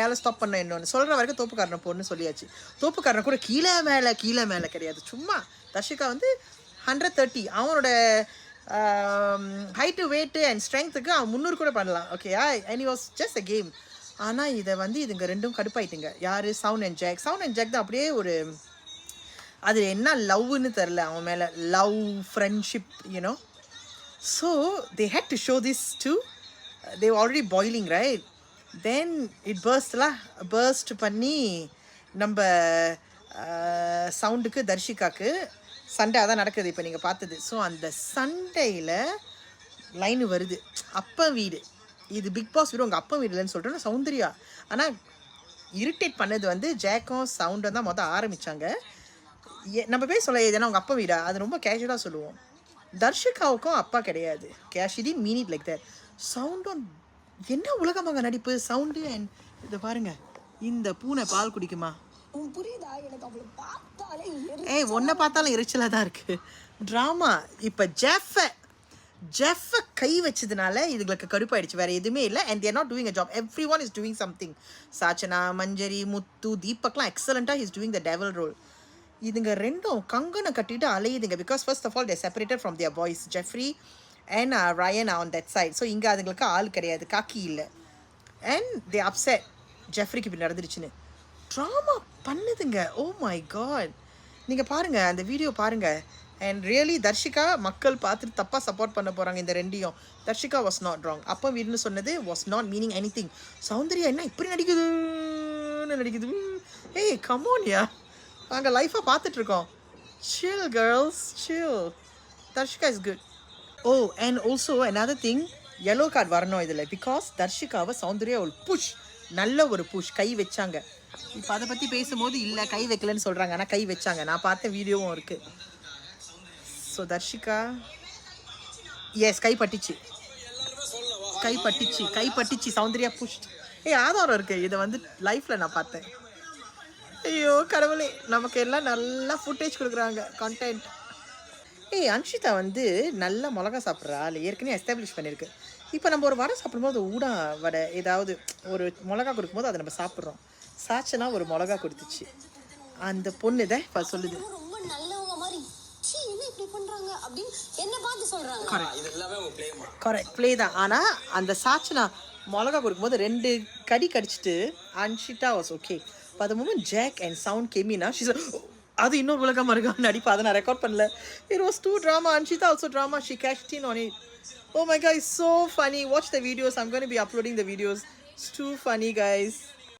மேலே ஸ்டாப் பண்ண இன்னொன்று சொல்கிற வரைக்கும் தோப்புக்காரனை பொண்ணு சொல்லியாச்சு. தோப்புக்காரனை கூட கீழே மேலே கிடையாது. சும்மா தர்ஷிகா வந்து 130 அவனோட ஹைட்டு வெயிட்டு அண்ட் ஸ்ட்ரென்த்துக்கு அவன் 300 கூட பண்ணலாம். ஓகேயா, and was just a game. ஆனால் இதை வந்து இதுங்க ரெண்டும் கடுப்பாயிட்டுங்க. யார்? சவுண்ட் அண்ட் ஜாக் தான் அப்படியே ஒரு அது என்ன லவ்னு தெரில அவன் மேலே. Love, friendship, you know. So they had to show this to they already boiling right. Then it burst பண்ணி நம்ம சவுண்டுக்கு தர்ஷிகாவுக்கு சண்டை அதான் நடக்குது இப்போ நீங்கள் பார்த்தது. ஸோ அந்த சண்டையில் லைனு வருது, அப்பா வீடு இது பிக் பாஸ் வீடு உங்கள் அப்பா வீடு இல்லைன்னு சொல்லிட்டு சௌந்தர்யா. ஆனால் இரிட்டேட் பண்ணது வந்து ஜாக்கும் சவுண்டும் தான் மொதல் ஆரம்பித்தாங்க. நம்ம போய் சொல்ல ஏன்னா உங்கள் அப்பா வீடா, அது ரொம்ப கேஷுவலாக சொல்லுவோம். தர்ஷிகாவுக்கும் அப்பா கிடையாது. Casually mean it like that. சவுண்டும் என்ன உலகமாக நடிப்பு சவுண்டு. அண்ட் இதை பாருங்க, இந்த பூனை பால் குடிக்குமா? ஒன்றை பார்த்தாலும் எரிச்சலாக தான் இருக்குது. ட்ராமா இப்போ ஜெஃபை கை வச்சதுனால இதுங்களுக்கு கடுப்பாயிடுச்சு, வேறு எதுவுமே இல்லை. And they're not doing a job. Everyone is doing something. Sachana, Manjari, Muthu, தீபக்லாம் எக்ஸலண்ட்டாக is doing the devil role. இதுங்க ரெண்டும் கங்கனை கட்டிட்டு அலையுதுங்க. Because first of all they're separated from their boys. Jeffrey and Ryan on that side. So இங்கே அதுங்களுக்கு ஆள் கிடையாது, காக்கி இல்லை. அண்ட் தே அப்செட் ஜெஃப்ரிக்கு இப்படி நடந்துருச்சுன்னு ட்ராமா பண்ணுதுங்க. ஓ மை காட், நீங்கள் பாருங்கள் அந்த வீடியோ பாருங்கள். அண்ட் ரியலி தர்ஷிகா மக்கள் பார்த்துட்டு தப்பாக சப்போர்ட் பண்ண போகிறாங்க இந்த ரெண்டையும். Darshika was not wrong. அப்போ வீடுன்னு சொன்னது was not meaning anything. Soundarya என்ன இப்படி நடிக்குது. ஏய் கமோன்யா, நாங்கள் லைஃபாக பார்த்துட்ருக்கோம். Chill girls, chill. Darshika is good. Oh and also another thing, yellow card வரணும் இதில். பிகாஸ் தர்ஷிகாவை சௌந்தர்யா ஒரு புஷ், நல்ல ஒரு புஷ் கை வச்சாங்க. இப்போ அதை பற்றி பேசும்போது இல்லை கை வைக்கலன்னு சொல்கிறாங்க, ஆனால் கை வச்சாங்க. நான் பார்த்த வீடியோவும் இருக்குது. ஸோ தர்ஷிகா எஸ் கை பட்டுச்சு சௌந்தர்யா புஷ். ஆதாரம் இருக்குது, இதை வந்து லைஃப்பில் நான் பார்த்தேன். ஐயோ கடவுளே, நமக்கு எல்லாம் நல்லா ஃபுட்டேஜ் கொடுக்குறாங்க, கண்டென்ட். அன்ஷிதா வந்து நல்லா மிளகா சாப்பிட்றா, இல்லை ஏற்கனவே எஸ்டாப்ளிஷ் பண்ணியிருக்கு. இப்போ நம்ம ஒரு வடை சாப்பிடும்போது ஊடா வடை ஏதாவது ஒரு மிளகா கொடுக்கும்போது அதை நம்ம சாப்பிட்றோம். சாச்சனா ஒரு மிளகா கொடுத்துச்சு, அந்த பொண்ணு தான் இப்போ சொல்லுது. கரெக்ட் ப்ளே தான். ஆனால் அந்த சாச்சனா மிளகா கொடுக்கும்போது 2 கடி கடிச்சிட்டு அன்ஷிதா வாஸ் ஓகே. இப்போ அது மூமெண்ட் ஜாக் அண்ட் சவுண்ட் கேமினா அது இன்னொரு உலகமாக இருக்கா நடிப்பா. அதை நான் ரெக்கார்ட் பண்ணல. It was too drama. Anshitha also drama. She cashed in on it. Oh my god, it's so funny. Watch the videos. I'm going to be uploading the videos. It's too funny, guys.